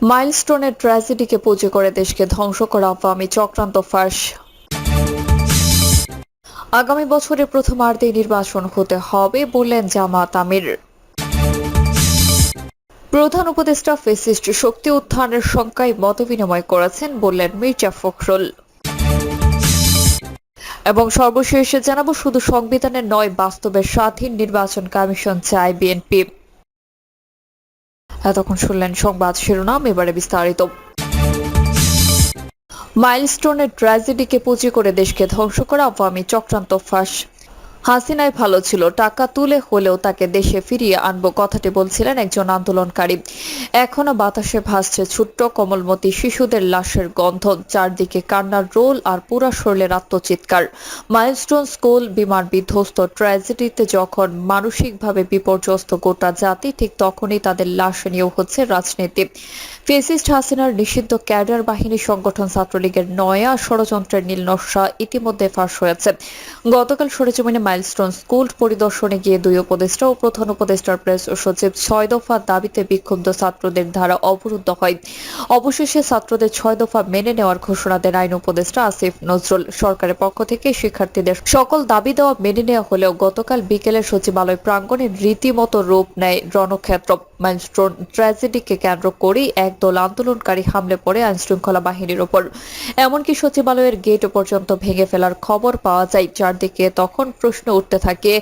মাইলস্টোনের ট্র্যাজেডিকে পুঁজি করে দেশকে ধ্বংস করা আওয়ামী চক্রান্ত ফাঁস। আগামী বছরের প্রথমার্ধে নির্বাচন হতে হবে বললেন জামাত আমির। প্রধান উপদেষ্টা ফ্যাসিস্ট শক্তি উত্থানের শঙ্কায় মতবিনিময় করেছেন বললেন মির্জা ফখরুল। এবং সর্বশেষে জানাবো, শুধু সংবিধানের নয়, বাস্তবে স্বাধীন নির্বাচন কমিশন চায় বিএনপি। এতক্ষণ শুনলেন সংবাদ শিরোনাম, এবারে বিস্তারিত। মাইলস্টোনের ট্র্যাজেডিকে পুঁজি করে দেশকে ধ্বংস করা আওয়ামী চক্রান্ত ফাঁস। হাসিনাই ভালো ছিল, টাকা তুলে হলেও তাকে দেশে ফিরিয়ে আনবো, কথাটি বলছিলেন একজন আন্দোলনকারী। এখনো বাতাসে ভাসছে ছোট্ট কোমলমতি শিশুদের লাশের গন্ধ, চারদিকে কান্নার রোল আর পুরা শরীরের আত্মচিৎকার। মাইলস্টোন স্কুল বিমান বিধ্বস্ত ট্র্যাজেডিতে যখন মানসিকভাবে বিপর্যস্ত গোটা জাতি, ঠিক তখনই তাদের লাশ নিয়েও হচ্ছে রাজনীতি। ফ্যাসিস্ট হাসিনার নিষিদ্ধ ক্যাডার বাহিনী সংগঠন ছাত্রলীগের নয়া ষড়যন্ত্রের নীল নকশা ইতিমধ্যে ফাঁস হয়েছে। গতকাল সরেজমিনে মাইলস্টোন স্কুল পরিদর্শনে গিয়ে দুই উপদেষ্টা ও প্রধান উপদেষ্টার প্রেস সচিব ৬ দফা দাবিতে বিক্ষুব্ধ ছাত্রদের ধারা অবরুদ্ধ হয়। অবশেষে ছাত্রদের ৬ দফা মেনে নেওয়ার ঘোষণা দেন আইন উপদেষ্টা আসিফ নজরুল। সরকারের পক্ষ থেকে শিক্ষার্থীদের সকল দাবি দেওয়া মেনে নেওয়া হলেও গতকাল বিকেলে সচিবালয় প্রাঙ্গণে রীতিমতো রূপ নেয় রণক্ষেত্র। মাইলস্টোন ট্র্যাজেডিকে কেন্দ্র করেই একদল আন্দোলনকারী হামলে পড়ে আইনশৃঙ্খলা বাহিনীর ওপর। এমনকি সচিবালয়ের গেট পর্যন্ত ভেঙে ফেলার খবর পাওয়া যায়। চারদিকে তখন প্রশ্ন উঠতে থাকে,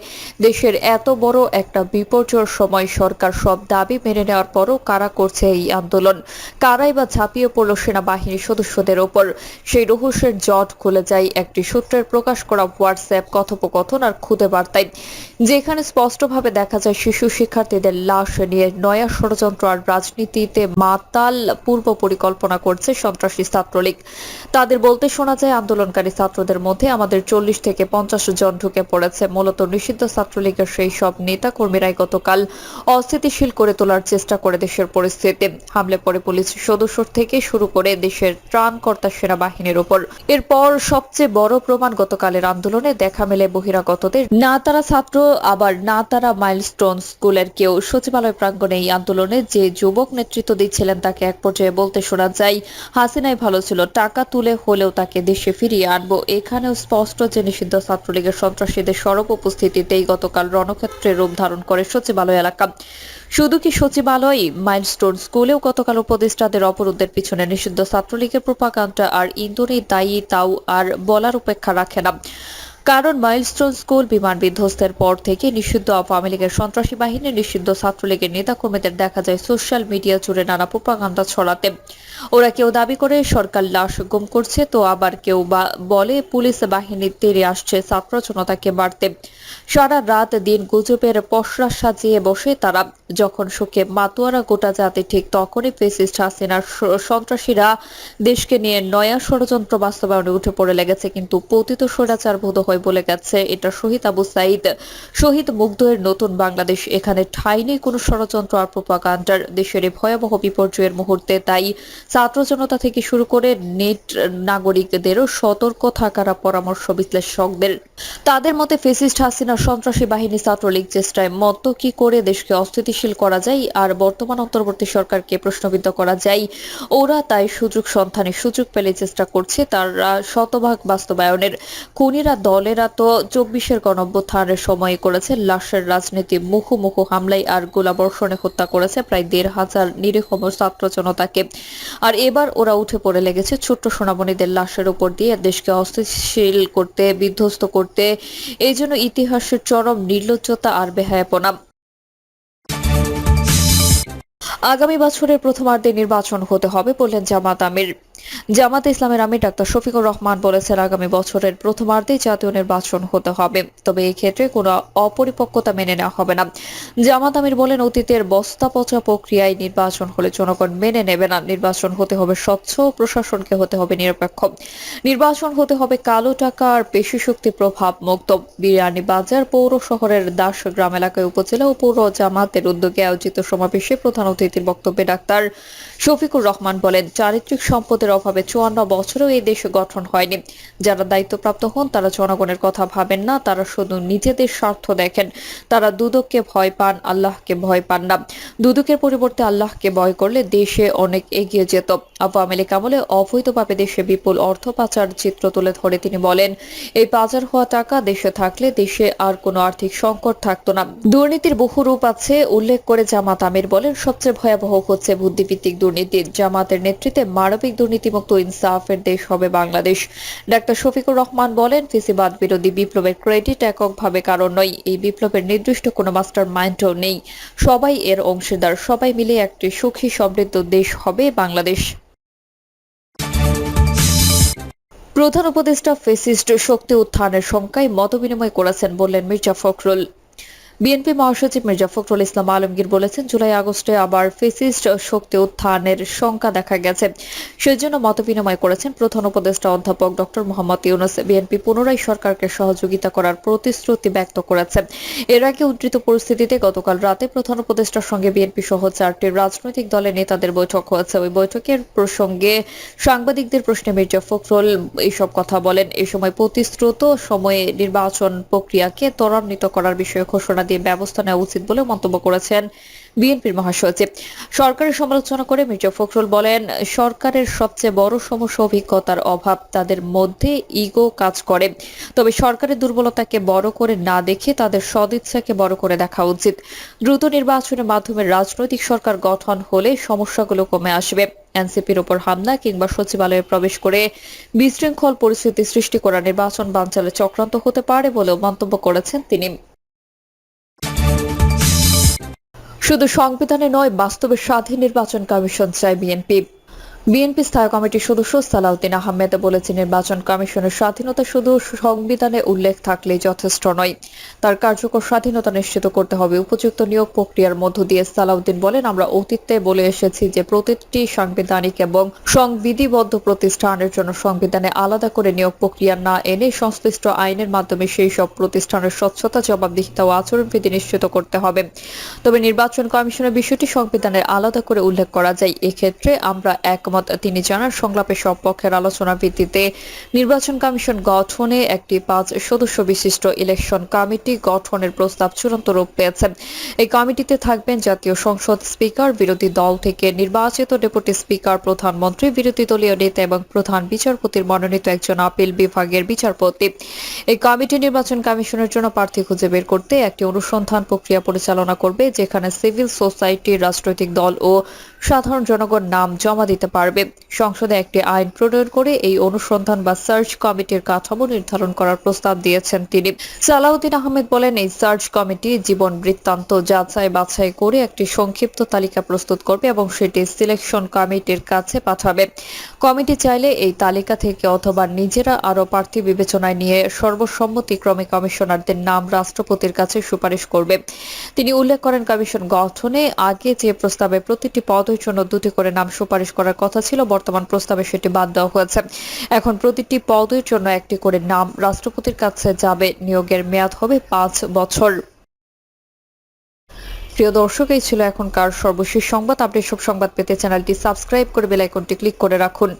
দেশের এত বড় একটা বিপর্যয়ের সময় সরকার সব দাবি মেনে নেওয়ার পরও কারা করছে এই আন্দোলন? কারাই বা ঝাঁপিয়ে পড়ল সেনাবাহিনীর সদস্যদের ওপর? সেই রহস্যের জট খুলে যায় একটি সূত্রের প্রকাশ করা হোয়াটসঅ্যাপ কথোপকথন আর খুদে বার্তায়, যেখানে স্পষ্টভাবে দেখা যায় শিশু শিক্ষার্থীদের লাশ নিয়ে নয়া ষড়যন্ত্র আর রাজনীতিতে মাতাল পূর্ব পরিকল্পনা করছে সন্ত্রাসী ছাত্রলীগ। তাদের বলতে শোনা যায়, আন্দোলনকারী ছাত্রদের মধ্যে আমাদের 40 থেকে 50 জন ঢুকে পড়েছে। মূলত নিষিদ্ধ ছাত্রলীগের সেই সব নেতা কর্মীরাই গতকাল অস্থিতিশীল করে তোলার চেষ্টা করে দেশের পরিস্থিতি। হামলে পড়ে পুলিশ সদস্য থেকে শুরু করে দেশের ত্রাণকর্তা সেনাবাহিনীর ওপর। এরপর সবচেয়ে বড় প্রমাণ, গতকালের আন্দোলনে দেখা মেলে বহিরাগতদের। না তারা ছাত্র, আবার না তারা মাইলস্টোন স্কুলের কেউ। সচিবালয় প্রাঙ্গণে এই আন্দোলনে যে যুবক নেতৃত্ব দিচ্ছিলেন তাকে এক পর্যায়ে বলতে শোনা যায়, হাসিনাই ভালো ছিল, টাকা তুলে হলেও তাকে দেশে ফিরিয়ে আনবো। এখানেও স্পষ্ট যে নিষিদ্ধ ছাত্রলীগের সন্ত্রাসীদের সরব উপস্থিতিতেই গতকাল রণক্ষেত্রের রূপ ধারণ করে সচিবালয় এলাকা। শুধু কি সচিবালয়, মাইলস্টোন স্কুলেও গতকাল উপদেষ্টাদের অবরোধের পিছনে নিষিদ্ধ ছাত্রলীগের প্রোপাগান্ডা আর ইন্ধনই দায়ী, তাও আর বলার উপেক্ষা রাখে না। কারণ মাইলস্টোন স্কুল বিমান বিধ্বস্তের পর থেকে নিষিদ্ধ আওয়ামী লীগের সন্ত্রাসী বাহিনী, নিষিদ্ধ ছাত্রলীগের নেতাকর্মীদের দেখা যায় সোশ্যাল মিডিয়া জুড়ে নানা প্রোপাগান্ডা ছড়াতে। ওরা কেউ দাবি করে সরকার লাশ গুম করছে, তো আবার কেউ বা বলে পুলিশ বাহিনী তেড়ে আসছে ছাত্র জনতাকে মারতে। সারা রাত দিন গুজবের পসরা সাজিয়ে বসে তারা। যখন সুখে মাতুয়ারা গোটা জাতি, ঠিক তখনই ফ্যাসিস্ট হাসিনার সন্ত্রাসীরা দেশকে নিয়ে নয়া ষড়যন্ত্র বাস্তবায়নে উঠে পড়ে লেগেছে। কিন্তু পতিত স্বৈরাচার বোধ হয় বলে গেছে, এটা শহীদ আবু সাইদ, শহীদ মুগ্ধের নতুন বাংলাদেশ। এখানে ঠাঁই নেই কোনো ষড়যন্ত্র আর প্রোপাগান্ডার। দেশের এই ভয়াবহ বিপর্যয়ের মুহূর্তে তাই ছাত্র জনতা থেকে শুরু করে নেট নাগরিকদেরও সতর্ক থাকার পরামর্শ বিশ্লেষকদের। তাদের মতে ফ্যাসিস্ট হাসিনার সন্ত্রাসী বাহিনী ছাত্রলীগ চেষ্টায় মত কি করে দেশকে অস্থিতিশীল করা যায় আর বর্তমান অন্তর্বর্তী সরকারকে প্রশ্নবিদ্ধ করা যায়, ওরা তাই সুযোগ সন্ধানে সুযোগ পেলে চেষ্টা করছে তারা শতভাগ বাস্তবায়নের। খুনিরা দলেরা তো 24-এর গণঅভ্যুত্থানের সময় করেছে লাশের রাজনীতি, মুখোমুখি হামলায় আর গোলাবর্ষণে হত্যা করেছে প্রায় 1,500 নিরীহ ছাত্র জনতাকে। আর এবার ওরা উঠে পড়ে লেগেছে ছোট্ট সোনামণিদের লাশের উপর দিয়ে দেশকে অস্থিতিশীল করতে, বিধ্বস্ত করতে। এই জন্য ইতিহাসের চরম নির্লজ্জতা আর বেহায়াপনা। আগামী বছরের প্রথমার্ধে নির্বাচন হতে হবে বললেন জামাত আমির। জামাতে ইসলামের আমির ডাক্তার শফিকুর রহমান বলেছেন, আগামী বছরের প্রথমার্ধেই জাতীয় নির্বাচন হতে হবে, তবে এই ক্ষেত্রে কোনো অপরিপক্কতা মেনে নেওয়া হবে না। জামাত আমির বলেন, অতীতের বস্তা পচা প্রক্রিয়ায় নির্বাচন হলে জনগণ মেনে নেবে না। নির্বাচন হতে হবে স্বচ্ছ, প্রশাসনকে হতে হবে নিরপেক্ষ। নির্বাচন হতে হবে কালো টাকা আর পেশি শক্তি প্রভাব মুক্ত। বিয়ানীবাজার পৌর শহরের দাসগ্রাম এলাকায় উপজেলা ও পৌর জামাতের উদ্যোগে আয়োজিত সমাবেশে প্রধান অতিথির বক্তব্যে ডাক্তার শফিকুর রহমান বলেন, চারিত্রিক সম্পদের সম্পদের অভাবে 54 বছরেও এই দেশ গঠন হয়নি। যারা দায়িত্বপ্রাপ্ত হন তারা জনগণের কথা ভাবেন না, তারা শুধু নিজেদের স্বার্থ দেখেন। তারা দুদককে ভয় পান, আল্লাহকে ভয় পান না। দুদকের পরিবর্তে আল্লাহকে ভয় করলে দেশে অনেক এগিয়ে যেত। আওয়ামী লীগ আমলে অবৈধভাবে দেশে বিপুল অর্থ পাচার চিত্র তুলে ধরে তিনি বলেন, এই পাচার হওয়া টাকা দেশে থাকলে দেশে আর কোনো আর্থিক সংকট থাকতো না। দুর্নীতির বহু রূপ আছে উল্লেখ করে জামাত আমির বলেন, সবচেয়ে ভয়াবহ হচ্ছে বুদ্ধিভিত্তিক দুর্নীতি। জামাতের নেতৃত্বে মানবিক দুর্নীতিমুক্ত ইনসাফের দেশ হবে বাংলাদেশ। ডাক্তার শফিকুর রহমান বলেন, ফেসিবাদ বিরোধী বিপ্লবের ক্রেডিট এককভাবে কারণ নয়, এই বিপ্লবের নির্দিষ্ট কোনো মাস্টার মাইন্ডও নেই। সবাই এর অংশীদার, সবাই মিলে একটি সুখী সমৃদ্ধ দেশ হবে বাংলাদেশ। প্রধান উপদেষ্টা ফেসিস্ট শক্তি উত্থানের শঙ্কায় মতবিনিময় করেছেন বললেন মির্জা ফখরুল। বিএনপি মহাসচিব মির্জা ফখরুল ইসলাম আলমগীর বলেছেন, জুলাই আগস্টে আবার ফেসিস্ট শক্তি উত্থানের শঙ্কা দেখা গেছে, সেজন্য মতবিনিময় করেছেন প্রধান উপদেষ্টা অধ্যাপক ডক্টর মোহাম্মদ ইউনূস। বিএনপি পুনরায় সরকারকে সহযোগিতা করার প্রতিশ্রুতি ব্যক্ত করেছে। এর আগে উদ্ধৃত পরিস্থিতিতে গতকাল রাতে প্রধান উপদেষ্টার সঙ্গে বিএনপি সহ 4টি রাজনৈতিক দলের নেতাদের বৈঠক হয়েছে। ওই বৈঠকের প্রসঙ্গে সাংবাদিকদের প্রশ্নে মির্জা ফখরুল এইসব কথা বলেন। এ সময় প্রতিশ্রুত সময়ে নির্বাচন প্রক্রিয়াকে ত্বরান্বিত করার বিষয়ে ঘোষণা দিয়ে ব্যবস্থা নেওয়া উচিত বলে মন্তব্য করেছেন বিএনপির মহাসচিব। সরকারের সমালোচনা করে মির্জা ফখরুল বলেন, সরকারের সবচেয়ে বড় সমস্যা অভিজ্ঞতার অভাব, তাদের মধ্যে ইগো কাজ করে। তবে সরকারের দুর্বলতাকে বড় করে না দেখে তাদের সদিচ্ছাকে বড় করে দেখা উচিত। দ্রুত নির্বাচনের মাধ্যমে রাজনৈতিক সরকার গঠন হলে সমস্যাগুলো কমে আসবে। এনসিপির উপর হামলা কিংবা সচিবালয়ে প্রবেশ করে বিশৃঙ্খল পরিস্থিতি সৃষ্টি করা নির্বাচন বানচালের চক্রান্ত হতে পারে বলেও মন্তব্য করেছেন তিনি। শুধু সংবিধানে নয়, বাস্তবে স্বাধীন নির্বাচন কমিশন চায় বিএনপি। বিএনপি স্থায়ী কমিটির সদস্য সালাউদ্দিন আহমেদ বলেছেন, নির্বাচন কমিশনের স্বাধীনতা শুধু সংবিধানে উল্লেখ থাকলেই যথেষ্ট নয়, তার কার্যকর স্বাধীনতা নিশ্চিত করতে হবে উপযুক্ত নিয়োগ প্রক্রিয়ার মধ্য দিয়ে। সালাউদ্দিন বলেন, আমরা অতীতে বলে এসেছি যে প্রতিটি সাংবিধানিক এবং সংবিধিবদ্ধ প্রতিষ্ঠানের জন্য সংবিধানে আলাদা করে নিয়োগ প্রক্রিয়া না এনে সংশ্লিষ্ট আইনের মাধ্যমে সেই সব প্রতিষ্ঠানের স্বচ্ছতা, জবাবদিহিতা ও আচরণবিধি নিশ্চিত করতে হবে। তবে নির্বাচন কমিশনের বিষয়টি সংবিধানে আলাদা করে উল্লেখ করা যায়, এক্ষেত্রে আমরা একমত। তিনি জানান, সংলাপে সব পক্ষের আলোচনার ভিত্তিতে নির্বাচন কমিশন গঠনে একটি 5 সদস্য বিশিষ্ট ইলেকশন কমিটি গঠনের প্রস্তাব চূড়ান্ত রূপ পেয়েছে। এই কমিটিতে থাকবেন জাতীয় সংসদ স্পিকার, বিরোধী দল থেকে নির্বাচিত ডেপুটি স্পিকার, প্রধানমন্ত্রী, বিরোধী দলীয় নেতা এবং প্রধান বিচারপতির মনোনীত একজন আপিল বিভাগের বিচারপতি। এই কমিটি নির্বাচন কমিশনের জন্য প্রার্থী খুঁজে বের করতে একটি অনুসন্ধান প্রক্রিয়া পরিচালনা করবে, যেখানে সিভিল সোসাইটি, রাজনৈতিক দল ও সাধারণ জনগণ নাম জমা দিতে পারবে। সংসদে একটি আইন প্রণয়ন করে এই অনুসন্ধান বা সার্চ কমিটির কাঠামো নির্ধারণ করার প্রস্তাব দিয়েছেন তিনি। সালাউদ্দিন আহমেদ বলেন, এই সার্চ কমিটি জীবন বৃত্তান্ত যাচাই বাছাই করে একটি সংক্ষিপ্ত তালিকা প্রস্তুত করবে এবং সেটি সিলেকশন কমিটির কাছে পাঠাবে। কমিটি চাইলে এই তালিকা থেকে অথবা নিজেরা আরও প্রার্থী বিবেচনায় নিয়ে সর্বসম্মতিক্রমে কমিশনারদের নাম রাষ্ট্রপতির কাছে সুপারিশ করবে। তিনি উল্লেখ করেন, কমিশন গঠনে আগে যে প্রস্তাবে প্রতিটি পদের জন্য 2টি করে নাম সুপারিশ করার কথা ছিল, বর্তমান প্রস্তাবে সেটি বাদ দেওয়া হয়েছে। এখন প্রতিটি পদের জন্য একটি করে নাম রাষ্ট্রপতির কাছে যাবে। নিয়োগের মেয়াদ হবে 5 বছর। প্রিয় দর্শক, এই ছিল এখনকার সর্বশেষ সংবাদ। আপনি সব সংবাদ পেতে চ্যানেলটি সাবস্ক্রাইব করে বেল আইকনটি ক্লিক করে রাখুন।